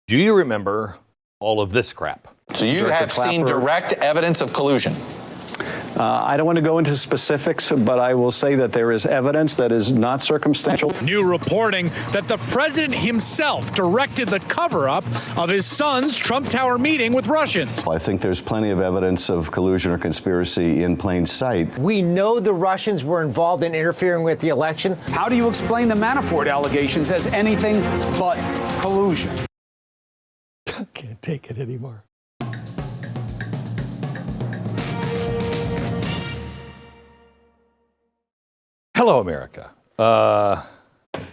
Do you remember all of this crap? So you have seen direct evidence of collusion? I don't want to go into specifics, but I will say that there is evidence that is not circumstantial. New reporting that the president himself directed the cover-up of his son's Trump Tower meeting with Russians. I think there's plenty of evidence of collusion or conspiracy in plain sight. We know the Russians were involved in interfering with the election. How do you explain the Manafort allegations as anything but collusion? I can't take it anymore. Hello, America.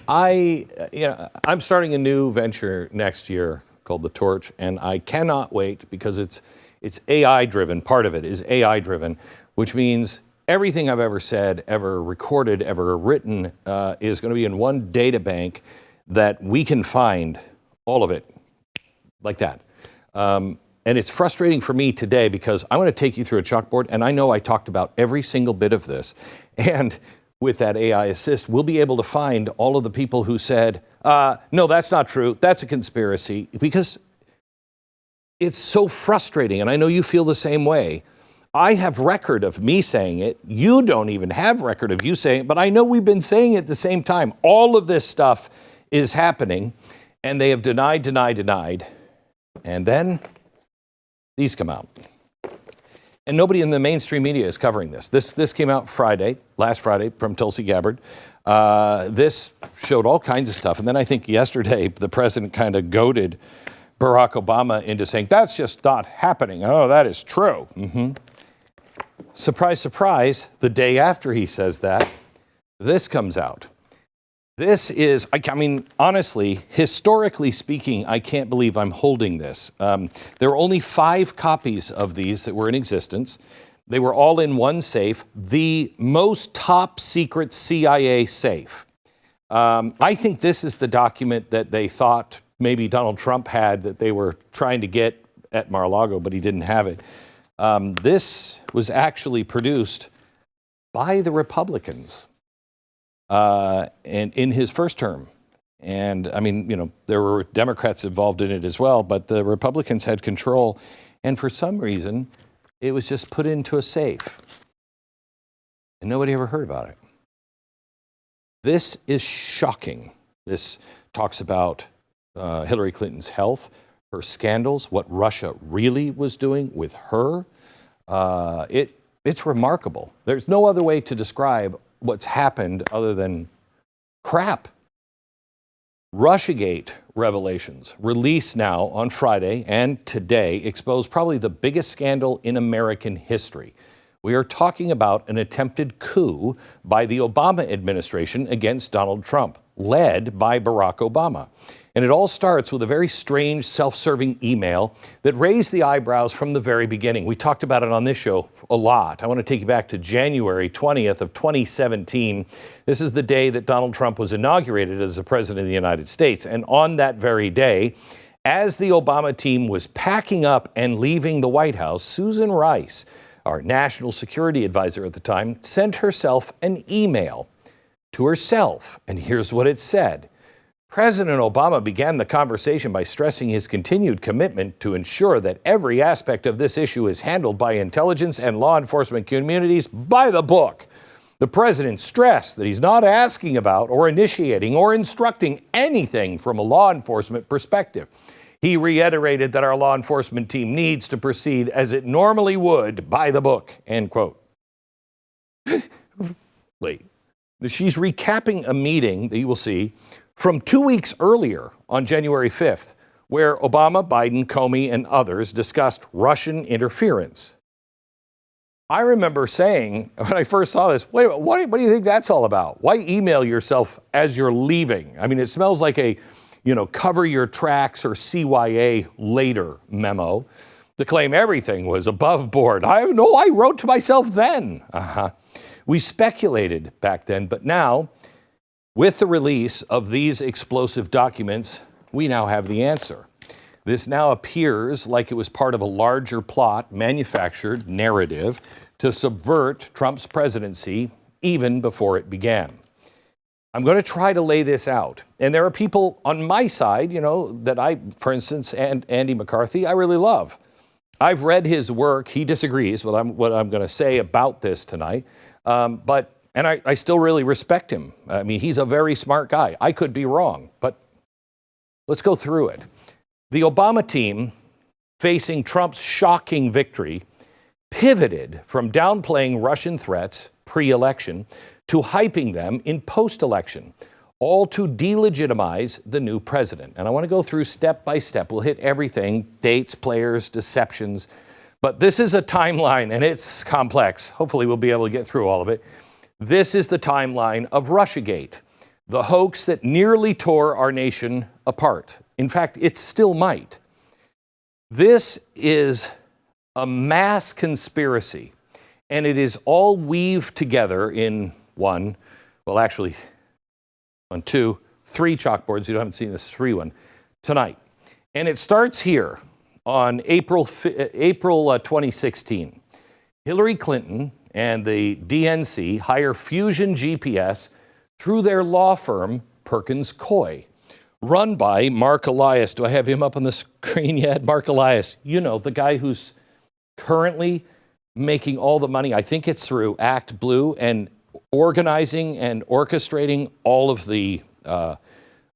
I'm starting a new venture next year called The Torch, and I cannot wait because it's AI driven. Part of it is AI driven, which means everything I've ever said, ever recorded, ever written is going to be in one data bank that we can find all of it like that. And it's frustrating for me today because I'm going to take you through a chalkboard, and I know I talked about every single bit of this. And with that AI assist, we'll be able to find all of the people who said, no, that's not true, that's a conspiracy, because it's so frustrating, and I know you feel the same way. I have record of me saying it. You don't even have record of you saying it, but I know we've been saying it at the same time. All of this stuff is happening, and they have denied, and then these come out. And nobody in the mainstream media is covering this. This came out last Friday, from Tulsi Gabbard. This showed all kinds of stuff. And then I think yesterday, the president kind of goaded Barack Obama into saying, that's just not happening. Oh, that is true. Surprise, surprise, the day after he says that, this comes out. This is, I mean, honestly, historically speaking, I can't believe I'm holding this. There were only 5 copies of these that were in existence. They were all in one safe, the most top secret CIA safe. I think this is the document that they thought maybe Donald Trump had that they were trying to get at Mar-a-Lago, but he didn't have it. This was actually produced by the Republicans. And in his first term. And I mean, you know, there were Democrats involved in it as well, but the Republicans had control. And for some reason, it was just put into a safe. And nobody ever heard about it. This is shocking. This talks about Hillary Clinton's health, her scandals, what Russia really was doing with her. It's remarkable. There's no other way to describe what's happened other than crap. Russiagate revelations released now on Friday and today expose probably the biggest scandal in American history. We are talking about an attempted coup by the Obama administration against Donald Trump, led by Barack Obama. And it all starts with a very strange self-serving email that raised the eyebrows from the very beginning. We talked about it on this show a lot. I want to take you back to January 20th of 2017. This is the day that Donald Trump was inaugurated as the president of the United States. And on that very day, as the Obama team was packing up and leaving the White House, Susan Rice, our national security advisor at the time, sent herself an email to herself. And here's what it said. President Obama began the conversation by stressing his continued commitment to ensure that every aspect of this issue is handled by intelligence and law enforcement communities by the book. The president stressed that he's not asking about or initiating or instructing anything from a law enforcement perspective. He reiterated that our law enforcement team needs to proceed as it normally would by the book, end quote. Wait, she's recapping a meeting that you will see from 2 weeks earlier on January 5th, where Obama, Biden, Comey, and others discussed Russian interference. I remember saying, when I first saw this, wait, what do you think that's all about? Why email yourself as you're leaving? I mean, it smells like a, cover your tracks or CYA later memo to claim everything was above board. I wrote to myself then. We speculated back then, but now, with the release of these explosive documents, we now have the answer. This now appears like it was part of a larger plot, manufactured narrative to subvert Trump's presidency even before it began. I'm going to try to lay this out. And there are people on my side, that for instance, Andy McCarthy, I really love. I've read his work. He disagrees with what I'm going to say about this tonight. But I still really respect him. I mean, he's a very smart guy. I could be wrong, but let's go through it. The Obama team, facing Trump's shocking victory, pivoted from downplaying Russian threats pre-election to hyping them in post-election, all to delegitimize the new president. And I want to go through step by step. We'll hit everything, dates, players, deceptions. But this is a timeline, and it's complex. Hopefully we'll be able to get through all of it. This is the timeline of Russiagate, the hoax that nearly tore our nation apart. In fact, it still might. This is a mass conspiracy, and it is all weaved together in three chalkboards. You haven't seen this 3 one tonight. And it starts here on April 2016. Hillary Clinton and the DNC hire Fusion GPS through their law firm, Perkins Coie, run by Mark Elias. Do I have him up on the screen yet? Mark Elias, the guy who's currently making all the money. I think it's through Act Blue and organizing and orchestrating all of the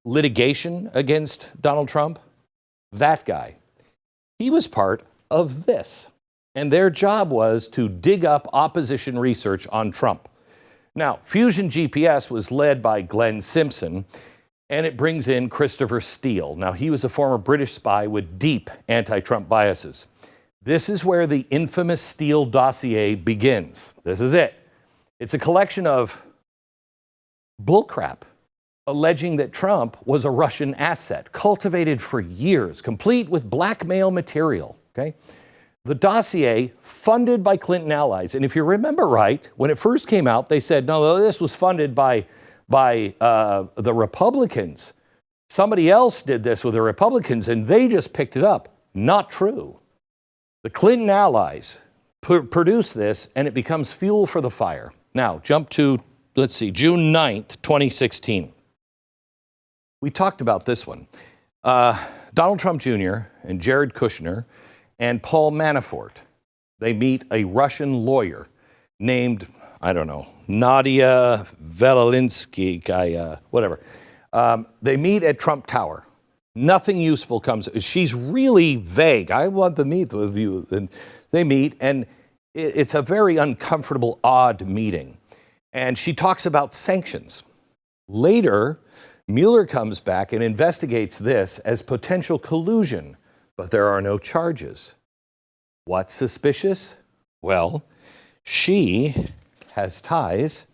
litigation against Donald Trump. That guy. He was part of this. And their job was to dig up opposition research on Trump. Now, Fusion GPS was led by Glenn Simpson, and it brings in Christopher Steele. Now, he was a former British spy with deep anti-Trump biases. This is where the infamous Steele dossier begins. This is it. It's a collection of bullcrap alleging that Trump was a Russian asset, cultivated for years, complete with blackmail material, okay? The dossier funded by Clinton allies. And if you remember right, when it first came out, they said, no, this was funded by the Republicans. Somebody else did this with the Republicans, and they just picked it up. Not true. The Clinton allies produce this, and it becomes fuel for the fire. Now, jump to, June 9th, 2016. We talked about this one. Donald Trump Jr. and Jared Kushner and Paul Manafort, they meet a Russian lawyer named, Nadia Velelinsky, whatever. They meet at Trump Tower. Nothing useful comes. She's really vague. I want to meet with you. And they meet, and it's a very uncomfortable, odd meeting. And she talks about sanctions. Later, Mueller comes back and investigates this as potential collusion, but there are no charges. What's suspicious? Well, she has ties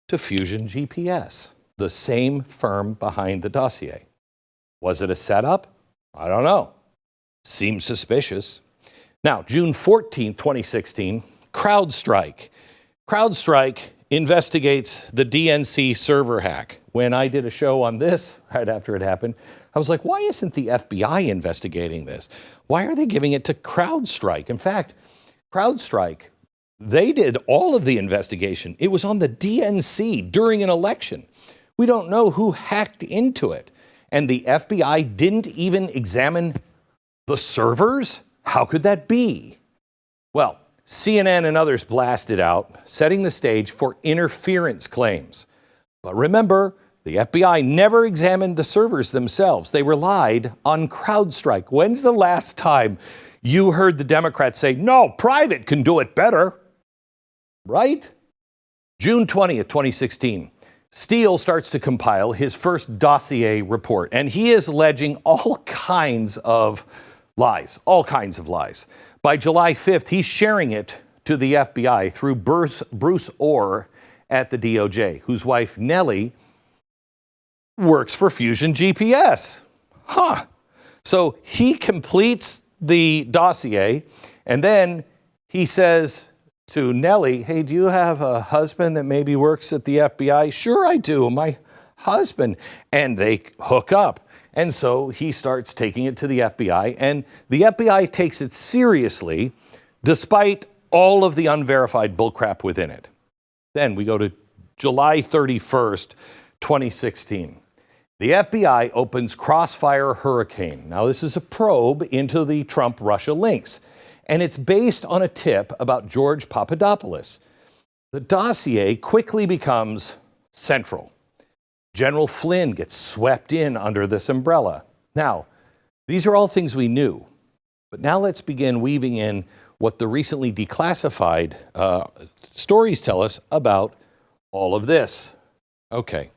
to Fusion GPS, the same firm behind the dossier. Was it a setup? I don't know. Seems suspicious. Now, June 14, 2016, CrowdStrike. CrowdStrike investigates the DNC server hack. When I did a show on this right after it happened, I was like, why isn't the FBI investigating this? Why are they giving it to CrowdStrike? In fact, CrowdStrike, they did all of the investigation. It was on the DNC during an election. We don't know who hacked into it. And the FBI didn't even examine the servers? How could that be? Well, CNN and others blasted out, setting the stage for interference claims. But remember, the FBI never examined the servers themselves. They relied on CrowdStrike. When's the last time you heard the Democrats say, no, private can do it better? Right? June 20th, 2016. Steele starts to compile his first dossier report, and he is alleging all kinds of lies. By July 5th, he's sharing it to the FBI through Bruce Orr at the DOJ, whose wife, Nellie, works for Fusion GPS. So he completes the dossier, and then he says to Nellie, hey, do you have a husband that maybe works at the FBI? Sure, I do, my husband. And they hook up. And so he starts taking it to the FBI, and the FBI takes it seriously despite all of the unverified bullcrap within it. Then we go to July 31st, 2016. The FBI opens Crossfire Hurricane. Now, this is a probe into the Trump-Russia links, and it's based on a tip about George Papadopoulos. The dossier quickly becomes central. General Flynn gets swept in under this umbrella. Now, these are all things we knew, but now let's begin weaving in what the recently declassified stories tell us about all of this. Okay.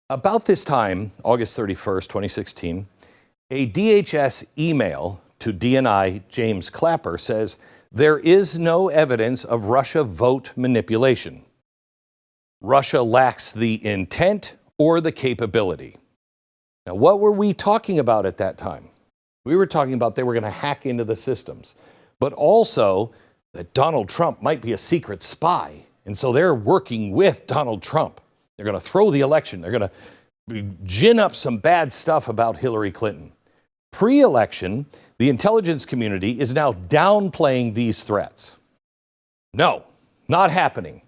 About this time, August 31st, 2016, a DHS email to DNI James Clapper says there is no evidence of Russia vote manipulation. Russia lacks the intent or the capability. Now, what were we talking about at that time? We were talking about they were going to hack into the systems, but also that Donald Trump might be a secret spy. And so they're working with Donald Trump. They're going to throw the election. They're going to gin up some bad stuff about Hillary Clinton. Pre-election, the intelligence community is now downplaying these threats. No, not happening.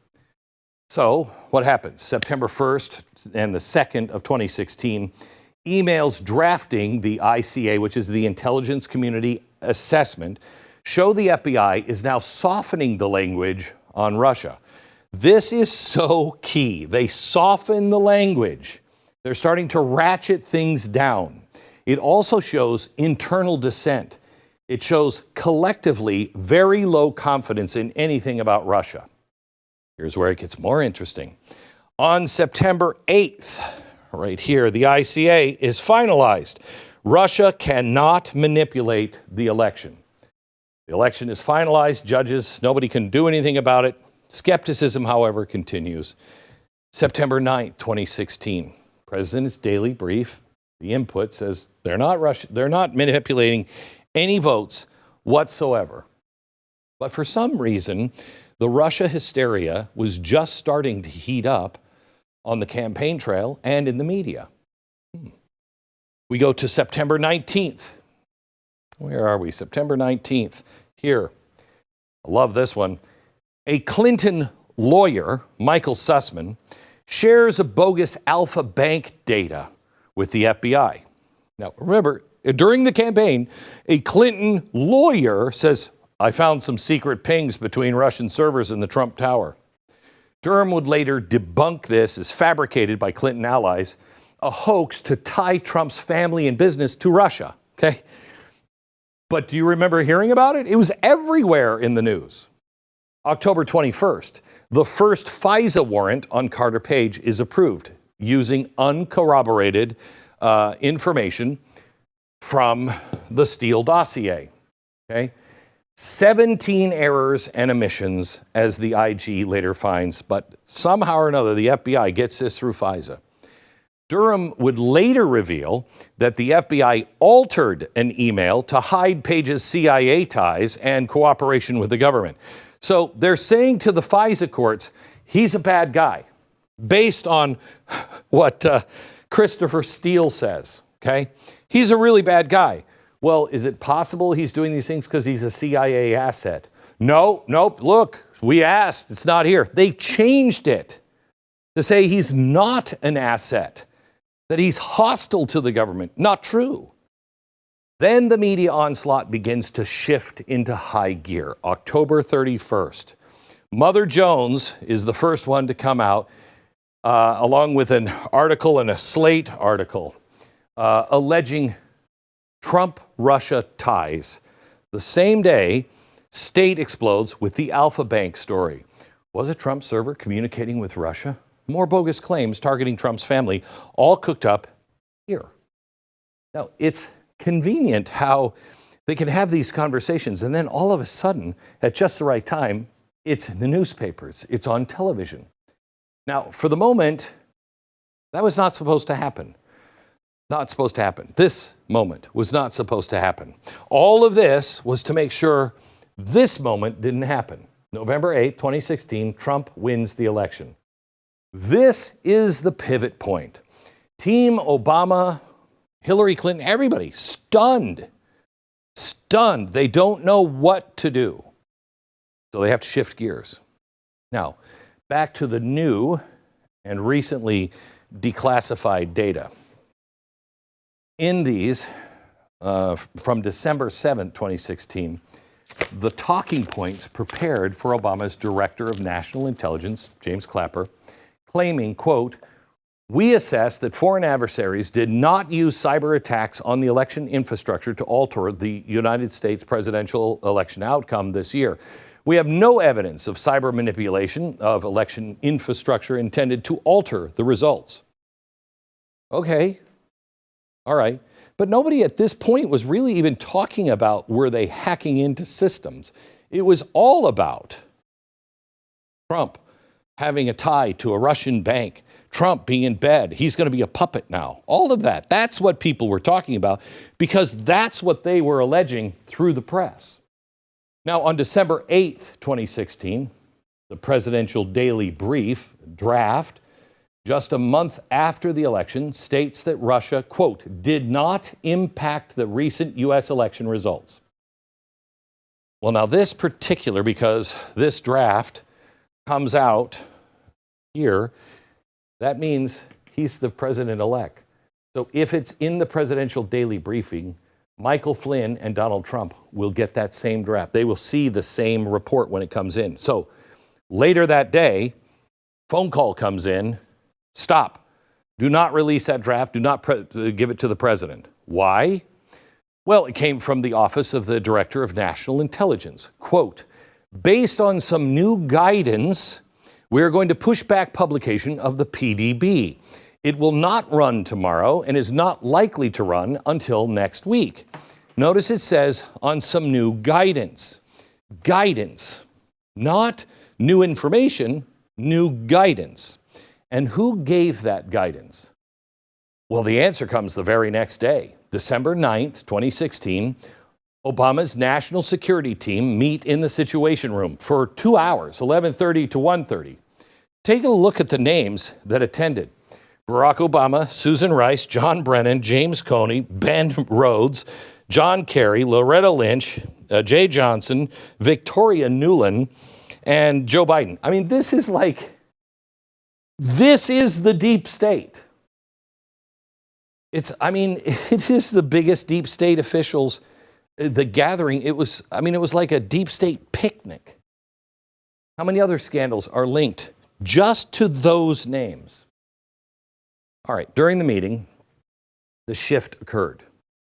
So what happens? September 1st and the 2nd of 2016, emails drafting the ICA, which is the Intelligence Community Assessment, show the FBI is now softening the language on Russia. This is so key. They soften the language. They're starting to ratchet things down. It also shows internal dissent. It shows collectively very low confidence in anything about Russia. Here's where it gets more interesting. On September 8th, right here, the ICA is finalized. Russia cannot manipulate the election. The election is finalized. Judges, nobody can do anything about it. Skepticism, however, continues. September 9th, 2016, President's daily brief, the input says they're not manipulating any votes whatsoever. But for some reason, the Russia hysteria was just starting to heat up on the campaign trail and in the media. We go to September 19th. Where are we? September 19th. Here. I love this one. A Clinton lawyer, Michael Sussman, shares a bogus Alpha Bank data with the FBI. Now, remember, during the campaign, a Clinton lawyer says, I found some secret pings between Russian servers in the Trump Tower. Durham would later debunk this as fabricated by Clinton allies, a hoax to tie Trump's family and business to Russia. Okay? But do you remember hearing about it? It was everywhere in the news. October 21st, the first FISA warrant on Carter Page is approved using uncorroborated information from the Steele dossier. Okay? 17 errors and omissions, as the IG later finds, but somehow or another, the FBI gets this through FISA. Durham would later reveal that the FBI altered an email to hide Page's CIA ties and cooperation with the government. So they're saying to the FISA courts, he's a bad guy, based on what Christopher Steele says, okay? He's a really bad guy. Well, is it possible he's doing these things because he's a CIA asset? Nope, look, we asked, it's not here. They changed it to say he's not an asset, that he's hostile to the government. Not true. Then the media onslaught begins to shift into high gear. October 31st. Mother Jones is the first one to come out, along with an article and a Slate article, alleging Trump-Russia ties. The same day, State explodes with the Alpha Bank story. Was a Trump server communicating with Russia? More bogus claims targeting Trump's family, all cooked up here. Now, it's convenient how they can have these conversations, and then all of a sudden, at just the right time, it's in the newspapers, it's on television. Now, for the moment, that was not supposed to happen. Not supposed to happen. This moment was not supposed to happen. All of this was to make sure this moment didn't happen. November 8th, 2016, Trump wins the election. This is the pivot point. Team Obama, Hillary Clinton, everybody stunned. Stunned. They don't know what to do. So they have to shift gears. Now, back to the new and recently declassified data. In these, from December 7th, 2016, the talking points prepared for Obama's Director of National Intelligence, James Clapper, claiming, quote, "We assess that foreign adversaries did not use cyber attacks on the election infrastructure to alter the United States presidential election outcome this year. We have no evidence of cyber manipulation of election infrastructure intended to alter the results." Okay. All right. But nobody at this point was really even talking about were they hacking into systems. It was all about Trump having a tie to a Russian bank, Trump being in bed. He's going to be a puppet now. All of that. That's what people were talking about because that's what they were alleging through the press. Now, on December 8th, 2016, the presidential daily brief draft, just a month after the election, states that Russia, quote, "did not impact the recent U.S. election results." Well, now this particular, because this draft comes out here, that means he's the president-elect. So if it's in the presidential daily briefing, Michael Flynn and Donald Trump will get that same draft. They will see the same report when it comes in. So later that day, phone call comes in. Stop. Do not release that draft. Do not give it to the president. Why? Well, it came from the Office of the Director of National Intelligence. Quote, "Based on some new guidance, we are going to push back publication of the PDB. It will not run tomorrow and is not likely to run until next week." Notice it says on some new guidance. Guidance, not new information, new guidance. And who gave that guidance? Well, the answer comes the very next day. December 9th, 2016, Obama's national security team meet in the Situation Room for 2 hours, 11:30 to 1:30. Take a look at the names that attended. Barack Obama, Susan Rice, John Brennan, James Comey, Ben Rhodes, John Kerry, Loretta Lynch, Jay Johnson, Victoria Nuland, and Joe Biden. I mean, this is the deep state. It is the biggest deep state officials. The gathering, it was like a deep state picnic. How many other scandals are linked just to those names? All right, during the meeting, the shift occurred.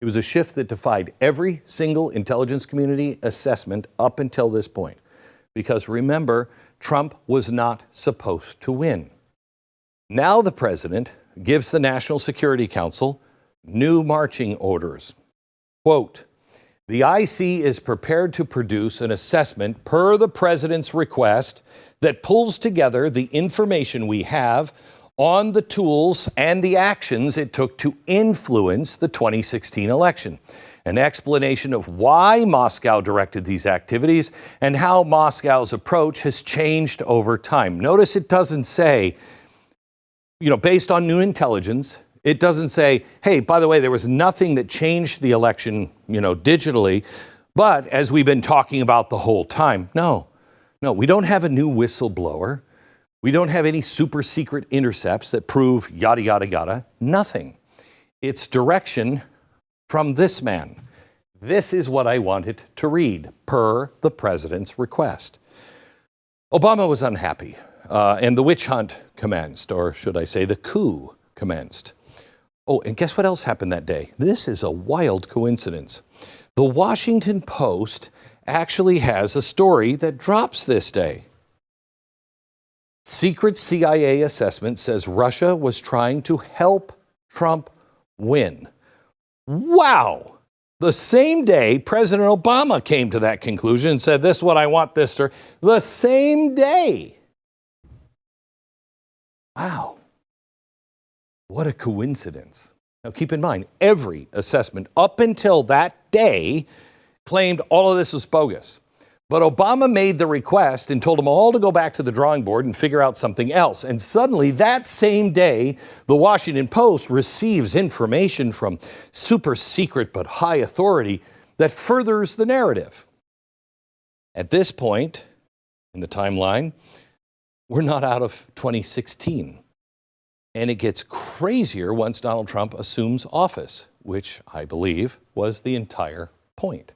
It was a shift that defied every single intelligence community assessment up until this point. Because remember, Trump was not supposed to win. Now the president gives the National Security Council new marching orders. Quote, "The IC is prepared to produce an assessment per the president's request that pulls together the information we have on the tools and the actions it took to influence the 2016 election. An explanation of why Moscow directed these activities and how Moscow's approach has changed over time." Notice it doesn't say, based on new intelligence. It doesn't say, hey, by the way, there was nothing that changed the election, digitally, but as we've been talking about the whole time. No, we don't have a new whistleblower. We don't have any super secret intercepts that prove yada, yada, yada. Nothing. It's direction from this man. This is what I wanted to read per the president's request. Obama was unhappy, and the witch hunt commenced, or should I say the coup commenced. Oh, and guess what else happened that day? This is a wild coincidence. The Washington Post actually has a story that drops this day. Secret CIA assessment says Russia was trying to help Trump win. Wow! The same day President Obama came to that conclusion and said, this is what I want this to. The same day. Wow. What a coincidence. Now keep in mind, every assessment up until that day claimed all of this was bogus. But Obama made the request and told them all to go back to the drawing board and figure out something else. And suddenly, that same day, the Washington Post receives information from super secret but high authority that furthers the narrative. At this point in the timeline, we're not out of 2016. And it gets crazier once Donald Trump assumes office, which I believe was the entire point.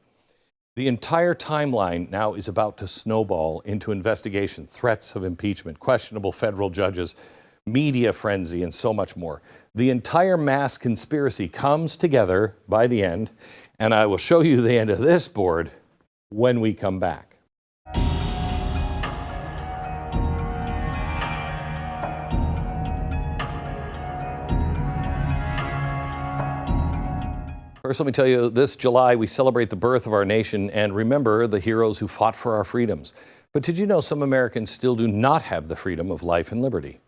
The entire timeline now is about to snowball into investigation, threats of impeachment, questionable federal judges, media frenzy, and so much more. The entire mass conspiracy comes together by the end, and I will show you the end of this board when we come back. First, let me tell you, this July, we celebrate the birth of our nation and remember the heroes who fought for our freedoms. But did you know some Americans still do not have the freedom of life and liberty?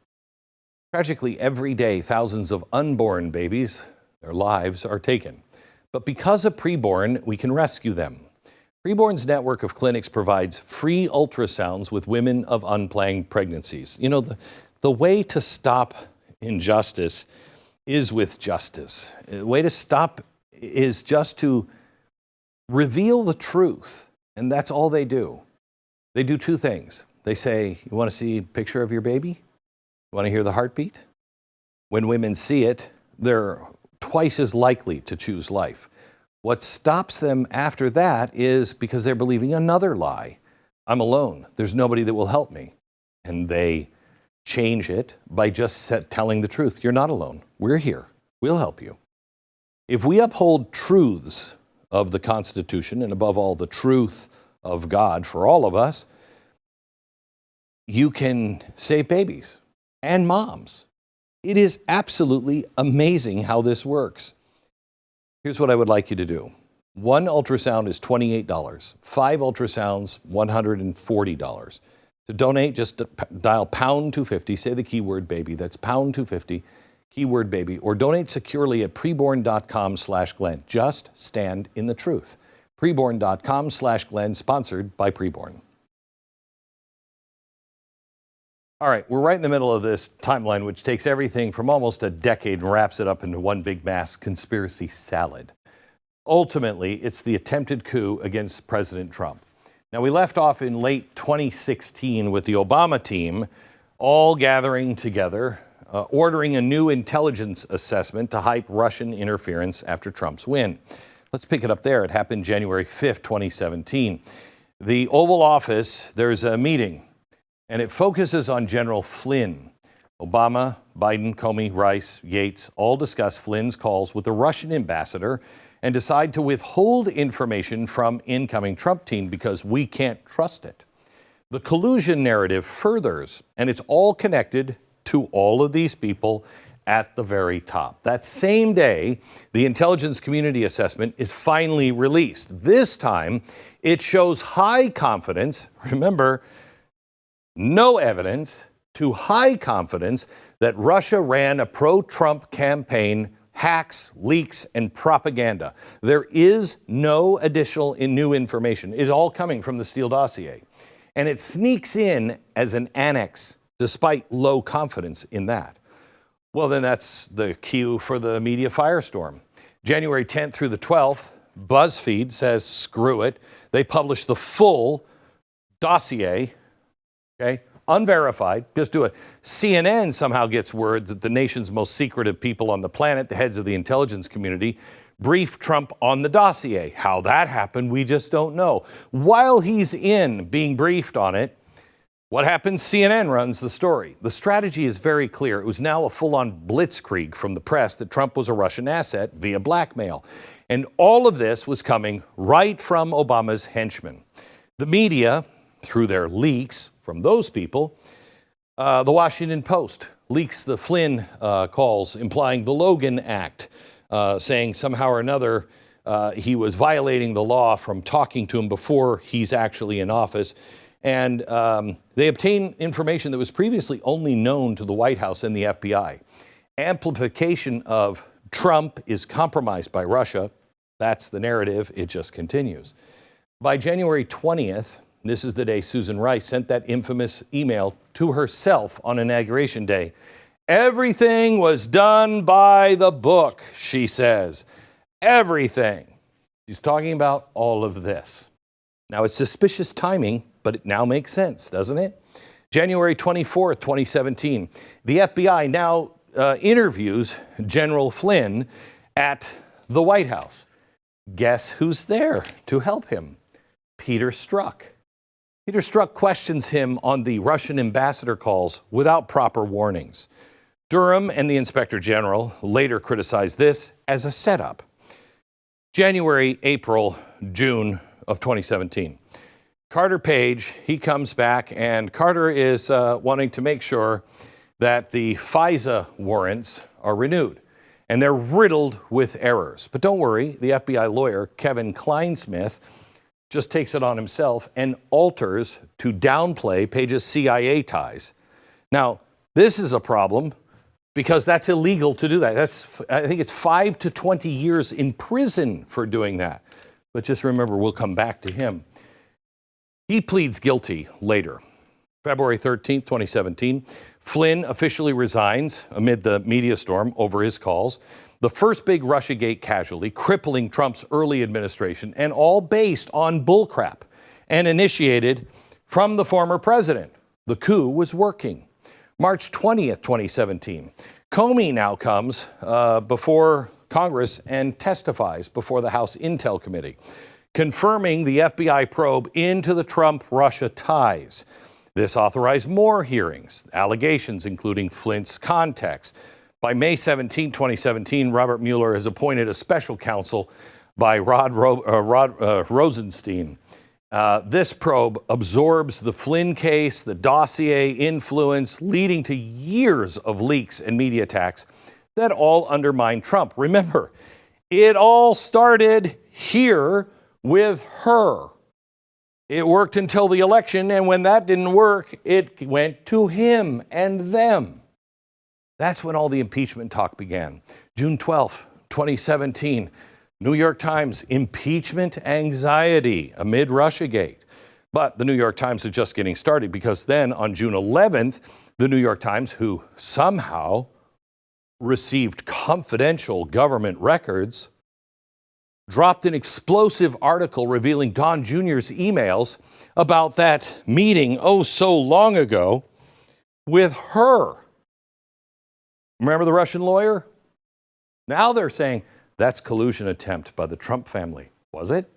Tragically, every day, thousands of unborn babies, their lives are taken. But because of Preborn, we can rescue them. Preborn's network of clinics provides free ultrasounds with women of unplanned pregnancies. You know, the way to stop injustice is with justice. The way to stop is just to reveal the truth, and that's all they do. They do two things. They say, you want to see a picture of your baby? You want to hear the heartbeat? When women see it, they're twice as likely to choose life. What stops them after that is because they're believing another lie. I'm alone. There's nobody that will help me. And they change it by just telling the truth. You're not alone. We're here. We'll help you. If we uphold truths of the Constitution, and above all, the truth of God for all of us, you can save babies and moms. It is absolutely amazing how this works. Here's what I would like you to do. One ultrasound is $28. 5 ultrasounds, $140. To donate, just dial pound 250, say the keyword baby. That's pound 250. Keyword baby, or donate securely at preborn.com/Glenn. Just stand in the truth. Preborn.com/Glenn, sponsored by Preborn. All right, we're right in the middle of this timeline, which takes everything from almost a decade and wraps it up into one big mass conspiracy salad. Ultimately, it's the attempted coup against President Trump. Now, we left off in late 2016 with the Obama team all gathering together, ordering a new intelligence assessment to hype Russian interference after Trump's win. Let's pick it up there. It happened January 5th, 2017. The Oval Office, there's a meeting, and it focuses on General Flynn. Obama, Biden, Comey, Rice, Yates all discuss Flynn's calls with the Russian ambassador and decide to withhold information from incoming Trump team because we can't trust it. The collusion narrative furthers, and it's all connected to all of these people at the very top. That same day, the intelligence community assessment is finally released. This time, it shows high confidence, remember, no evidence, to high confidence that Russia ran a pro-Trump campaign, hacks, leaks, and propaganda. There is no additional new information. It's all coming from the Steele dossier. And it sneaks in as an annex despite low confidence in that. Well, then that's the cue for the media firestorm. January 10th through the 12th, BuzzFeed says, screw it. They publish the full dossier, okay? Unverified, just do it. CNN somehow gets word that the nation's most secretive people on the planet, the heads of the intelligence community, briefed Trump on the dossier. How that happened, we just don't know. While he's in being briefed on it, what happens? CNN runs the story. The strategy is very clear. It was now a full-on blitzkrieg from the press that Trump was a Russian asset via blackmail. And all of this was coming right from Obama's henchmen. The media, through their leaks from those people, the Washington Post leaks the Flynn calls implying the Logan Act, saying somehow or another he was violating the law from talking to him before he's actually in office. And they obtained information that was previously only known to the White House and the FBI. Amplification of Trump is compromised by Russia. That's the narrative. It just continues. By January 20th, this is the day Susan Rice sent that infamous email to herself on Inauguration Day. Everything was done by the book, she says. Everything. She's talking about all of this. Now, it's suspicious timing, but it now makes sense, doesn't it? January 24th, 2017, the FBI now interviews General Flynn at the White House. Guess who's there to help him? Peter Strzok. Peter Strzok questions him on the Russian ambassador calls without proper warnings. Durham and the Inspector General later criticized this as a setup. January, April, June of 2017. Carter Page, he comes back, and Carter is wanting to make sure that the FISA warrants are renewed. And they're riddled with errors. But don't worry, the FBI lawyer, Kevin Kleinsmith, just takes it on himself and alters to downplay Page's CIA ties. Now, this is a problem because that's illegal to do that. I think it's 5 to 20 years in prison for doing that. But just remember, we'll come back to him. He pleads guilty later. February 13th, 2017, Flynn officially resigns amid the media storm over his calls. The first big Russiagate casualty, crippling Trump's early administration, and all based on bullcrap and initiated from the former president. The coup was working. March 20th, 2017, Comey now comes before Congress and testifies before the House Intel Committee, confirming the FBI probe into the Trump-Russia ties. This authorized more hearings, allegations including Flynn's contacts. By May 17, 2017, Robert Mueller has appointed a special counsel by Rod Rosenstein. This probe absorbs the Flynn case, the dossier influence, leading to years of leaks and media attacks that all undermine Trump. Remember, it all started here with her. It worked until the election, and when that didn't work, it went to him and them. That's when all the impeachment talk began. June 12th, 2017, New York Times, impeachment anxiety amid Russiagate. But the New York Times is just getting started because then on June 11th, the New York Times, who somehow received confidential government records, dropped an explosive article revealing Don Jr.'s emails about that meeting oh so long ago with her. Remember the Russian lawyer? Now they're saying that's collusion attempt by the Trump family. Was it?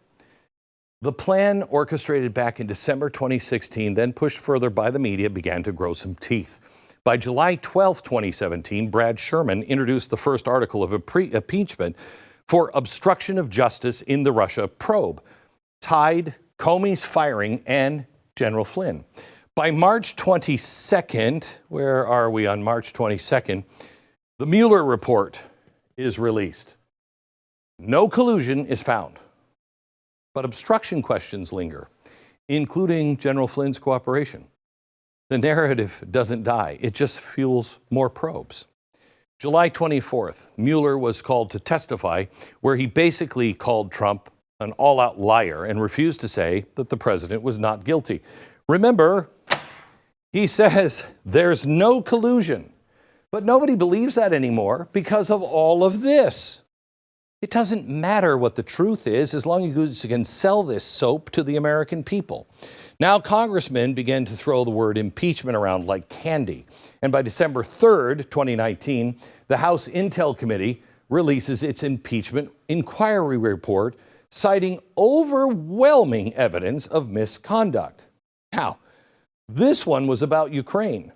The plan, orchestrated back in December 2016, then pushed further by the media, began to grow some teeth. By July 12, 2017, Brad Sherman introduced the first article of impeachment for obstruction of justice in the Russia probe, tied Comey's firing and General Flynn. By March 22nd, where are we on March 22nd? The Mueller report is released. No collusion is found, but obstruction questions linger, including General Flynn's cooperation. The narrative doesn't die. It just fuels more probes. July 24th, Mueller was called to testify, where he basically called Trump an all-out liar and refused to say that the president was not guilty. Remember, he says there's no collusion, but nobody believes that anymore because of all of this. It doesn't matter what the truth is as long as you can sell this soap to the American people. Now, congressmen began to throw the word impeachment around like candy. And by December 3rd, 2019, the House Intel Committee releases its impeachment inquiry report, citing overwhelming evidence of misconduct. Now, this one was about Ukraine.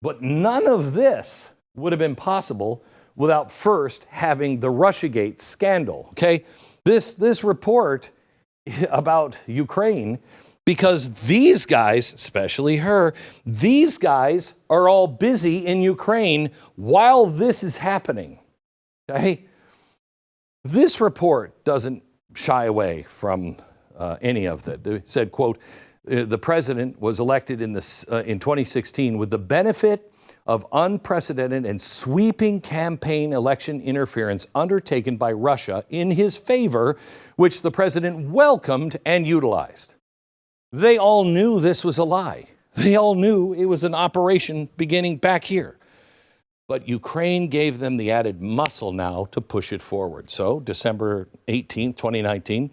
But none of this would have been possible without first having the Russiagate scandal, okay? This report about Ukraine, because these guys, especially her, these guys are all busy in Ukraine while this is happening, okay? This report doesn't shy away from any of that. It said, quote, the president was elected in 2016 with the benefit of unprecedented and sweeping campaign election interference undertaken by Russia in his favor, which the president welcomed and utilized. They all knew this was a lie. They all knew it was an operation beginning back here. But Ukraine gave them the added muscle now to push it forward. So December 18, 2019,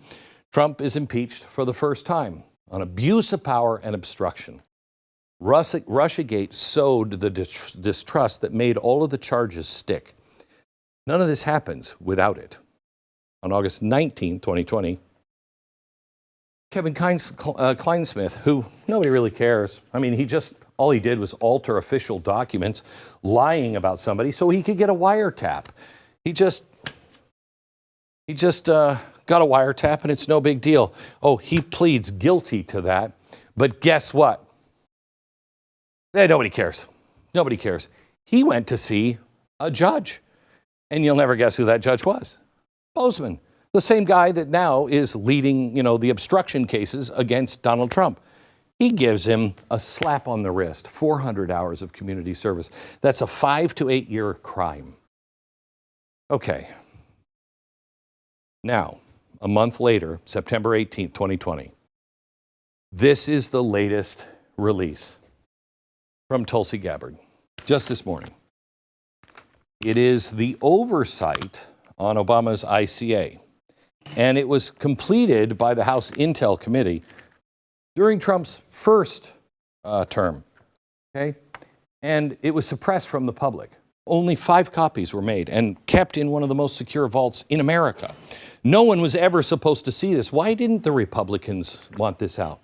Trump is impeached for the first time on abuse of power and obstruction. Russiagate sowed the distrust that made all of the charges stick. None of this happens without it. On August 19, 2020, Kevin Kleinsmith, who nobody really cares. I mean, all he did was alter official documents, lying about somebody so he could get a wiretap. He just got a wiretap, and it's no big deal. Oh, he pleads guilty to that. But guess what? Nobody cares. Nobody cares. He went to see a judge, and you'll never guess who that judge was. Bozeman, the same guy that now is leading, the obstruction cases against Donald Trump. He gives him a slap on the wrist, 400 hours of community service. That's a 5 to 8 year crime. Okay. Now, a month later, September 18th, 2020, this is the latest release from Tulsi Gabbard, just this morning. It is the oversight on Obama's ICA, and it was completed by the House Intel Committee during Trump's first term, okay? And it was suppressed from the public. Only 5 copies were made and kept in one of the most secure vaults in America. No one was ever supposed to see this. Why didn't the Republicans want this out?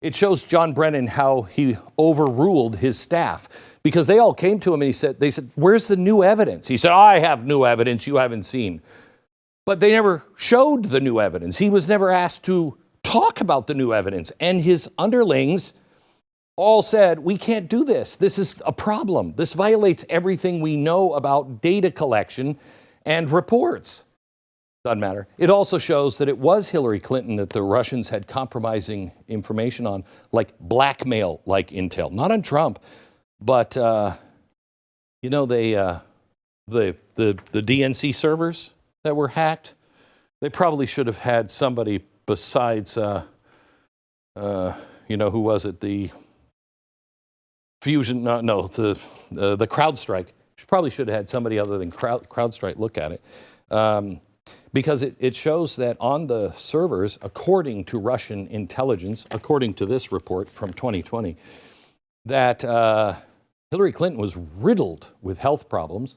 It shows John Brennan how he overruled his staff, because they all came to him and they said, where's the new evidence? He said, I have new evidence you haven't seen. But they never showed the new evidence. He was never asked to talk about the new evidence. And his underlings all said, we can't do this. This is a problem. This violates everything we know about data collection and reports. Doesn't matter. It also shows that it was Hillary Clinton that the Russians had compromising information on, like blackmail, like intel. Not on Trump, but the DNC servers that were hacked. They probably should have had somebody besides, who was it? The Fusion? No, the CrowdStrike. Probably should have had somebody other than CrowdStrike look at it. Because it shows that on the servers, according to Russian intelligence, according to this report from 2020, that Hillary Clinton was riddled with health problems,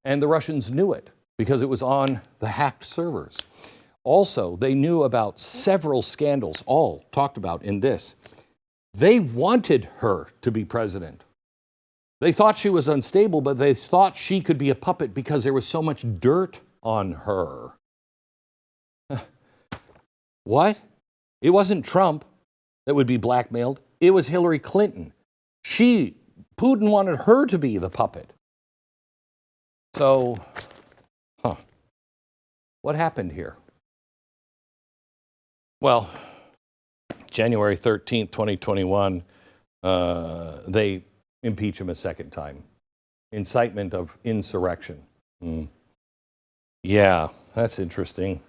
and the Russians knew it because it was on the hacked servers. Also, they knew about several scandals, all talked about in this. They wanted her to be president. They thought she was unstable, but they thought she could be a puppet because there was so much dirt on her. What? It wasn't Trump that would be blackmailed. It was Hillary Clinton. Putin wanted her to be the puppet. So, what happened here? Well, January 13th, 2021, they impeach him a second time. Incitement of insurrection. Yeah, that's interesting,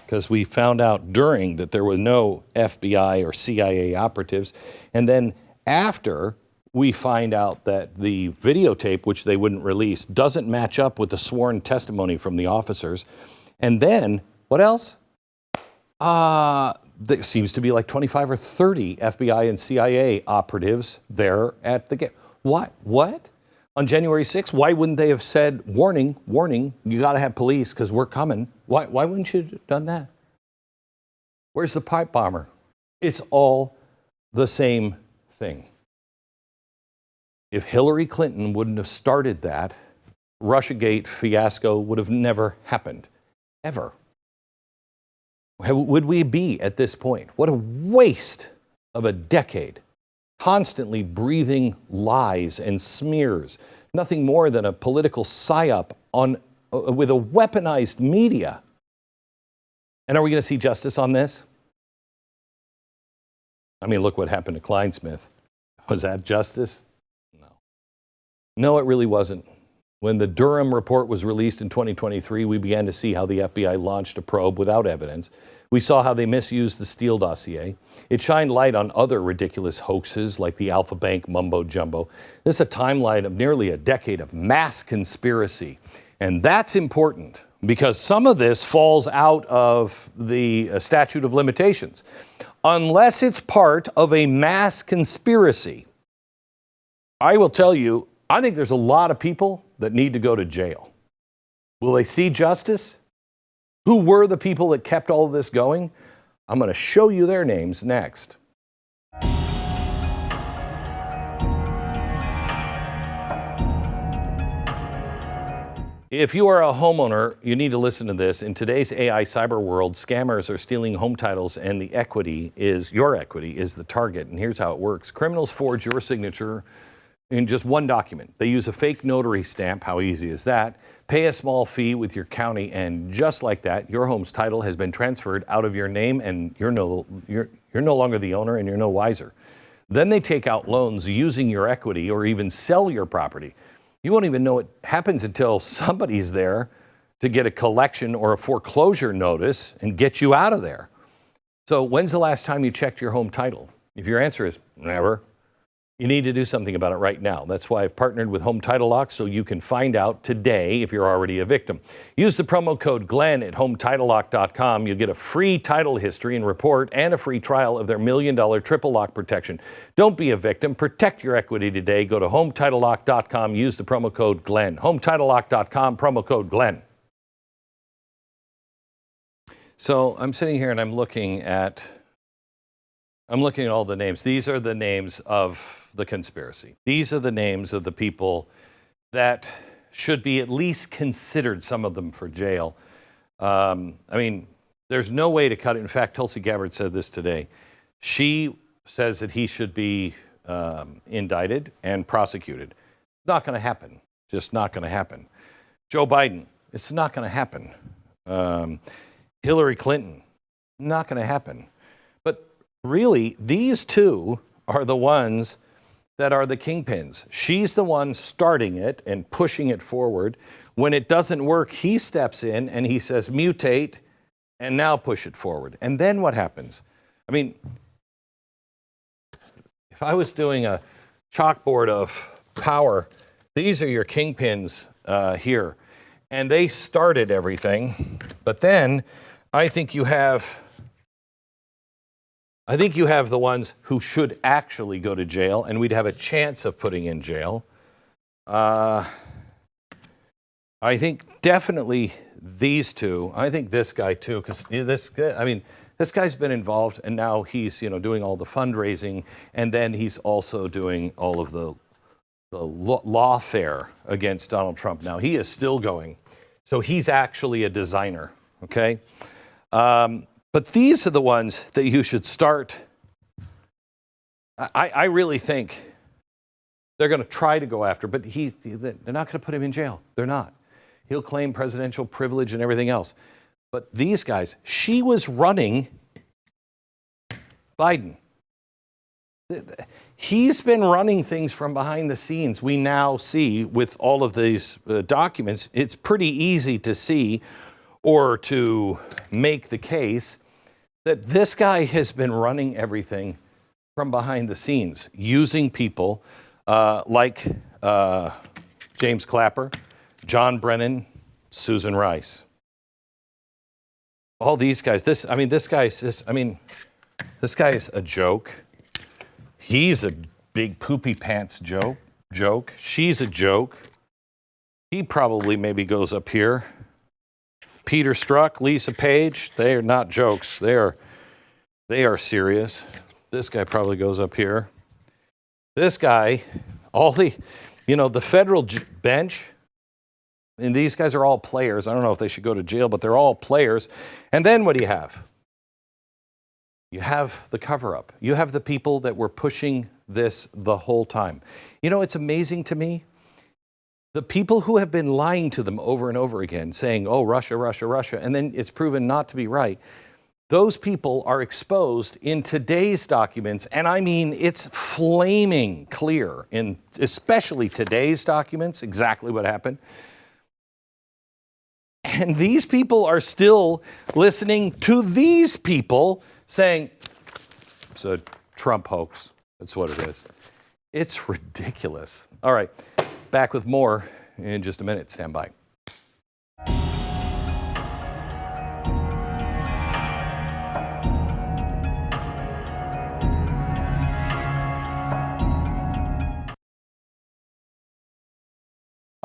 because we found out during that there were no FBI or CIA operatives. And then after, we find out that the videotape, which they wouldn't release, doesn't match up with the sworn testimony from the officers. And then, what else? There seems to be like 25 or 30 FBI and CIA operatives there at the gate. What? On January 6th, why wouldn't they have said, warning, you got to have police because we're coming? Why wouldn't you have done that? Where's the pipe bomber? It's all the same thing. If Hillary Clinton wouldn't have started that, Russiagate fiasco would have never happened, ever. Would we be at this point? What a waste of a decade. Constantly breathing lies and smears. Nothing more than a political psyop with a weaponized media. And are we going to see justice on this? I mean, look what happened to Kleinsmith. Was that justice? No, it really wasn't. When the Durham report was released in 2023, we began to see how the FBI launched a probe without evidence. We saw how they misused the Steele dossier. It shined light on other ridiculous hoaxes like the Alpha Bank mumbo-jumbo. This is a timeline of nearly a decade of mass conspiracy. And that's important because some of this falls out of the statute of limitations. Unless it's part of a mass conspiracy, I will tell you, I think there's a lot of people that need to go to jail. Will they see justice? Who were the people that kept all of this going? I'm going to show you their names next. If you are a homeowner, you need to listen to this. In today's AI cyber world, scammers are stealing home titles, and your equity is the target. And here's how it works. Criminals forge your signature in just one document. They use a fake notary stamp. How easy is that? Pay a small fee with your county, and just like that, your home's title has been transferred out of your name, and you're no longer the owner, and you're no wiser. Then they take out loans using your equity or even sell your property. You won't even know it happens until somebody's there to get a collection or a foreclosure notice and get you out of there. So when's the last time you checked your home title? If your answer is never, you need to do something about it right now. That's why I've partnered with Home Title Lock, so you can find out today if you're already a victim. Use the promo code Glenn at HometitleLock.com. You'll get a free title history and report and a free trial of their $1 million triple lock protection. Don't be a victim. Protect your equity today. Go to HometitleLock.com. Use the promo code Glenn. HometitleLock.com, promo code Glenn. So I'm sitting here and I'm looking at all the names. These are the names of the conspiracy. These are the names of the people that should be at least considered, some of them, for jail. I mean, there's no way to cut it. In fact, Tulsi Gabbard said this today. She says that he should be indicted and prosecuted. It's not going to happen. Just not going to happen. Joe Biden, it's not going to happen. Hillary Clinton, not going to happen. But really, these two are the ones that are the kingpins. She's the one starting it and pushing it forward. When it doesn't work, he steps in and he says, mutate, and now push it forward. And then what happens? I mean, if I was doing a chalkboard of power, these are your kingpins here. And they started everything. But then I think you have the ones who should actually go to jail, and we'd have a chance of putting in jail. I think definitely these two. I think this guy too, because this guy's been involved, and now he's doing all the fundraising, and then he's also doing all of the lawfare against Donald Trump. Now he is still going, so he's actually a designer. Okay. But these are the ones that you should start. I really think they're going to try to go after, but they're not going to put him in jail. They're not. He'll claim presidential privilege and everything else. But these guys, she was running Biden. He's been running things from behind the scenes. We now see with all of these documents, it's pretty easy to see or to make the case that this guy has been running everything from behind the scenes, using people like James Clapper, John Brennan, Susan Rice. All these guys. This guy's a joke. He's a big poopy pants joke. She's a joke. He probably maybe goes up here. Peter Strzok, Lisa Page, they are not jokes. They are serious. This guy probably goes up here. This guy, the federal bench, and these guys are all players. I don't know if they should go to jail, but they're all players. And then what do you have? You have the cover-up. You have the people that were pushing this the whole time. It's amazing to me. The people who have been lying to them over and over again, saying, oh, Russia, Russia, Russia, and then it's proven not to be right, those people are exposed in today's documents, and I mean, it's flaming clear in especially today's documents, exactly what happened. And these people are still listening to these people saying, it's a Trump hoax. That's what it is. It's ridiculous. All right. Back with more in just a minute. Stand by.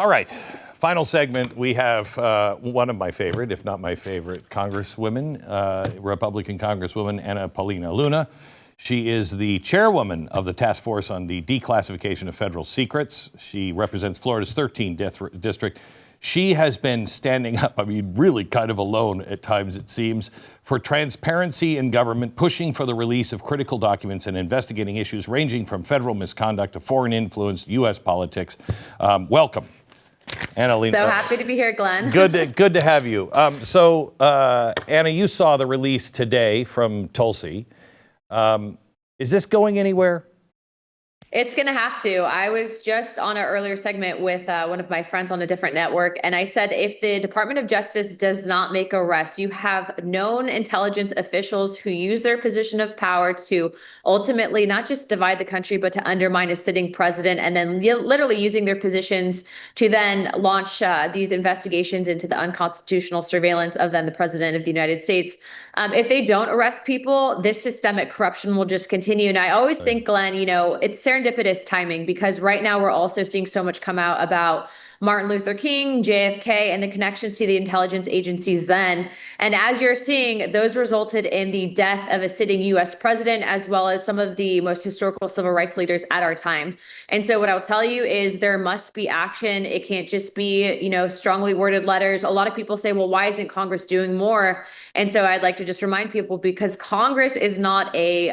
All right. Final segment. We have one of my favorite, if not my favorite, Congresswomen, Republican Congresswoman Anna Paulina Luna. She is the chairwoman of the task force on the declassification of federal secrets. She represents Florida's 13th district. She has been standing up, really kind of alone at times, it seems, for transparency in government, pushing for the release of critical documents and investigating issues ranging from federal misconduct to foreign influence, U.S. politics. Welcome, Anna. So happy to be here, Glenn. Good to have you. Anna, you saw the release today from Tulsi. Is this going anywhere? It's going to have to. I was just on an earlier segment with one of my friends on a different network, and I said if the Department of Justice does not make arrests, you have known intelligence officials who use their position of power to ultimately not just divide the country, but to undermine a sitting president, and then literally using their positions to then launch these investigations into the unconstitutional surveillance of then the president of the United States. If they don't arrest people, this systemic corruption will just continue. And I always think, Glenn, it's serendipitous timing, because right now we're also seeing so much come out about Martin Luther King, JFK, and the connections to the intelligence agencies then. And as you're seeing, those resulted in the death of a sitting U.S. president, as well as some of the most historical civil rights leaders at our time. And so what I'll tell you is there must be action. It can't just be, strongly worded letters. A lot of people say, well, why isn't Congress doing more? And so I'd like to just remind people, because Congress is not a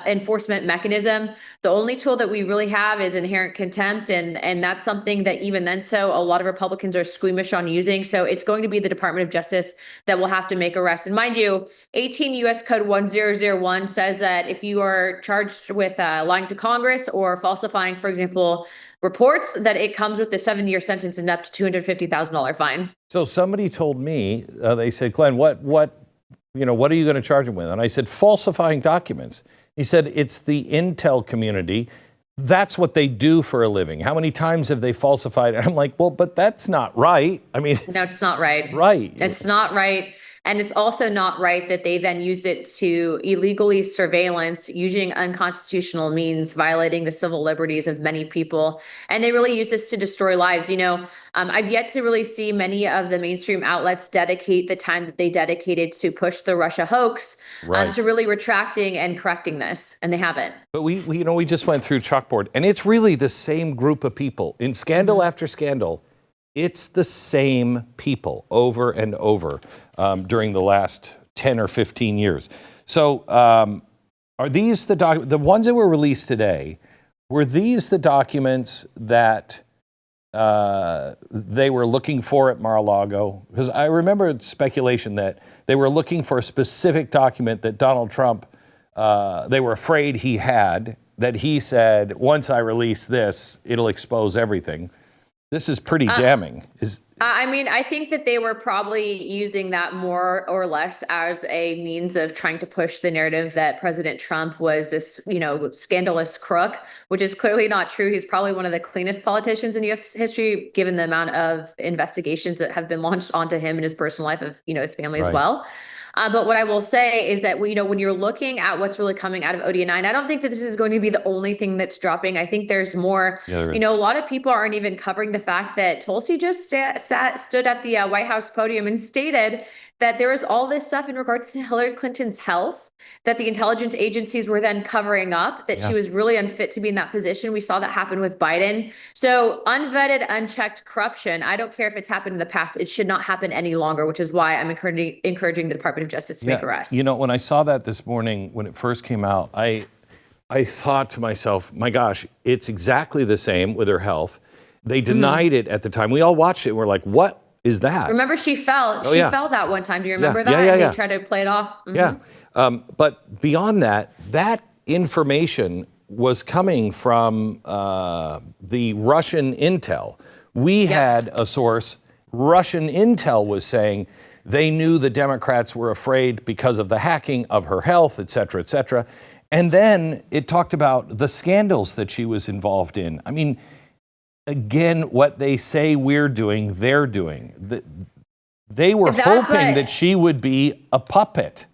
enforcement mechanism. The only tool that we really have is inherent contempt. And that's something that even then, so a lot of Republicans are squeamish on using. So it's going to be the Department of Justice that will have to make arrests. And mind you, 18 U.S. Code 1001 says that if you are charged with lying to Congress or falsifying, for example, reports, that it comes with a 7-year sentence and up to $250,000 fine. So somebody told me, they said, Glenn, what are you going to charge him with? And I said, falsifying documents. He said, it's the intel community. That's what they do for a living. How many times have they falsified? And I'm like, well, but that's not right. No, it's not right. Right. It's not right. And it's also not right that they then used it to illegally surveillance using unconstitutional means, violating the civil liberties of many people. And they really use this to destroy lives. I've yet to really see many of the mainstream outlets dedicate the time that they dedicated to push the Russia hoax to really retracting and correcting this. And they haven't. But we just went through chalkboard, and it's really the same group of people in scandal after scandal. It's the same people over and over during the last 10 or 15 years. So are these the ones that were released today, were these the documents that they were looking for at Mar-a-Lago? Because I remember speculation that they were looking for a specific document that Donald Trump, they were afraid he had, that he said, once I release this, it'll expose everything. This is pretty damning. I think that they were probably using that more or less as a means of trying to push the narrative that President Trump was this, scandalous crook, which is clearly not true. He's probably one of the cleanest politicians in U.S. history, given the amount of investigations that have been launched onto him and his personal life of, his family as well. But what I will say is that, when you're looking at what's really coming out of ODNI, I don't think that this is going to be the only thing that's dropping. I think there's more. A lot of people aren't even covering the fact that Tulsi just stood at the White House podium and stated that there was all this stuff in regards to Hillary Clinton's health that the intelligence agencies were then covering up, that she was really unfit to be in that position. We saw that happen with Biden. So unvetted, unchecked corruption, I don't care if it's happened in the past, it should not happen any longer, which is why I'm encouraging the Department of Justice to make arrests. When I saw that this morning, when it first came out, I thought to myself, my gosh, it's exactly the same with her health. They denied it at the time. We all watched it and we're like, what is that? Remember, she fell. She fell that one time. Do you remember that? And they tried to play it off. But beyond that, that information was coming from the Russian intel. We had a source. Russian intel was saying they knew the Democrats were afraid because of the hacking of her health, et cetera, et cetera. And then it talked about the scandals that she was involved in. Again, what they say we're doing, they're doing. They were hoping that she would be a puppet.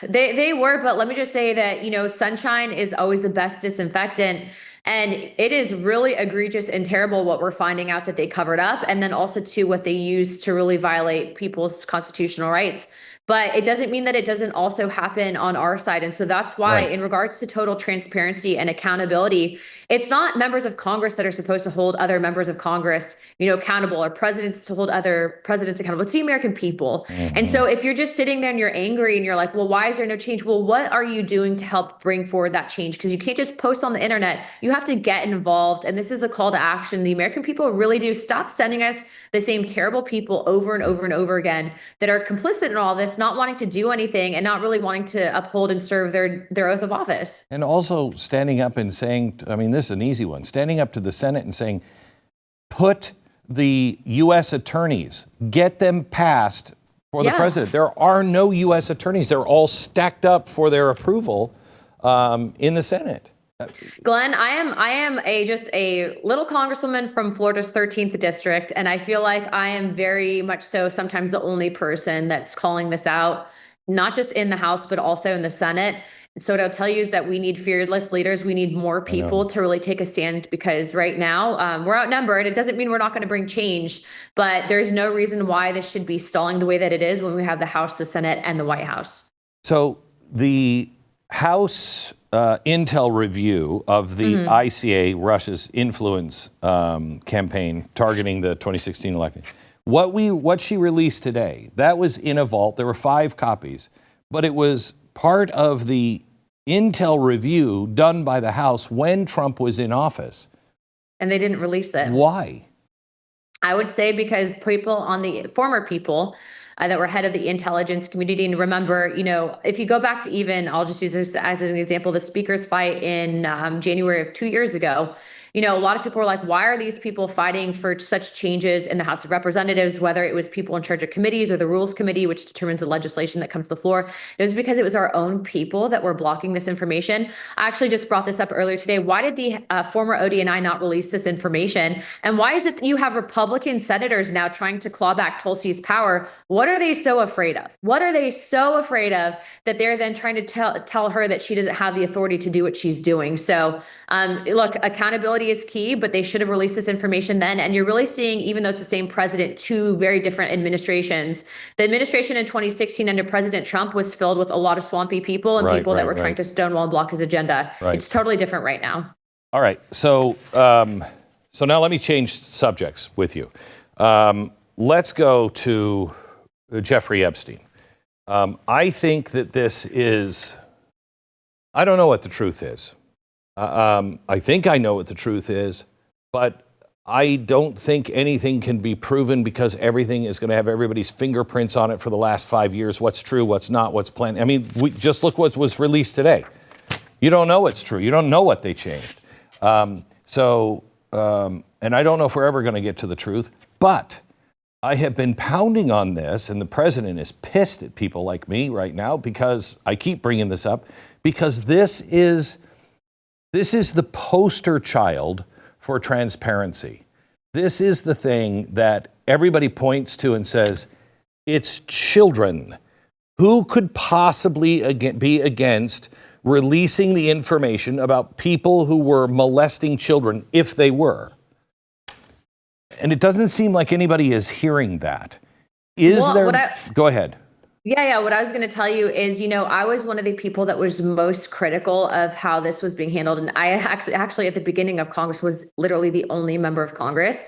They were, but let me just say that, sunshine is always the best disinfectant. And it is really egregious and terrible what we're finding out that they covered up, and then also to what they use to really violate people's constitutional rights. But it doesn't mean that it doesn't also happen on our side. And so that's why, in regards to total transparency and accountability, it's not members of Congress that are supposed to hold other members of Congress, accountable, or presidents to hold other presidents accountable. It's the American people. And so if you're just sitting there and you're angry and you're like, well, why is there no change? Well, what are you doing to help bring forward that change? Because you can't just post on the internet. You have to get involved. And this is a call to action. The American people really do. Stop sending us the same terrible people over and over and over again that are complicit in all this, not wanting to do anything and not really wanting to uphold and serve their oath of office. And also standing up and saying, I mean, this is an easy one, standing up to the Senate and saying, put the U.S. attorneys, get them passed for the president. There are no U.S. attorneys. They're all stacked up for their approval in the Senate. Glenn, I am just a little congresswoman from Florida's 13th district, and I feel like I am very much so sometimes the only person that's calling this out, not just in the House, but also in the Senate. And so what I'll tell you is that we need fearless leaders. We need more people to really take a stand, because right now we're outnumbered. It doesn't mean we're not going to bring change, but there's no reason why this should be stalling the way that it is when we have the House, the Senate, and the White House. So the House intel review of the ICA, Russia's influence campaign targeting the 2016 election. What she released today, that was in a vault. There were 5 copies, but it was part of the intel review done by the House when Trump was in office. And they didn't release it. Why? I would say because former people that were head of the intelligence community. And remember, if you go back to I'll just use this as an example, the speaker's fight in January of 2 years ago. A lot of people were like, why are these people fighting for such changes in the House of Representatives, whether it was people in charge of committees or the Rules Committee, which determines the legislation that comes to the floor? It was because it was our own people that were blocking this information. I actually just brought this up earlier today. Why did the former ODNI not release this information? And why is it that you have Republican senators now trying to claw back Tulsi's power? What are they so afraid of? What are they so afraid of that they're then trying to tell her that she doesn't have the authority to do what she's doing? So look, accountability is key, but they should have released this information then. And you're really seeing, even though it's the same president, 2 very different administrations. The administration in 2016 under President Trump was filled with a lot of swampy people and people that were trying to stonewall and block his agenda. It's totally different right now. All right. So now let me change subjects with you. Let's go to Jeffrey Epstein. I think that I don't know what the truth is. I think I know what the truth is, but I don't think anything can be proven because everything is going to have everybody's fingerprints on it for the last 5 years. What's true, what's not, what's planned. I mean, just look what was released today. You don't know what's true. You don't know what they changed. And I don't know if we're ever going to get to the truth, but I have been pounding on this, and the president is pissed at people like me right now because I keep bringing this up, because this is the poster child for transparency. This is the thing that everybody points to and says, it's children. Who could possibly be against releasing the information about people who were molesting children, if they were? And it doesn't seem like anybody is hearing that. Go ahead. Yeah. What I was going to tell you is, I was one of the people that was most critical of how this was being handled. And I actually, at the beginning of Congress, was literally the only member of Congress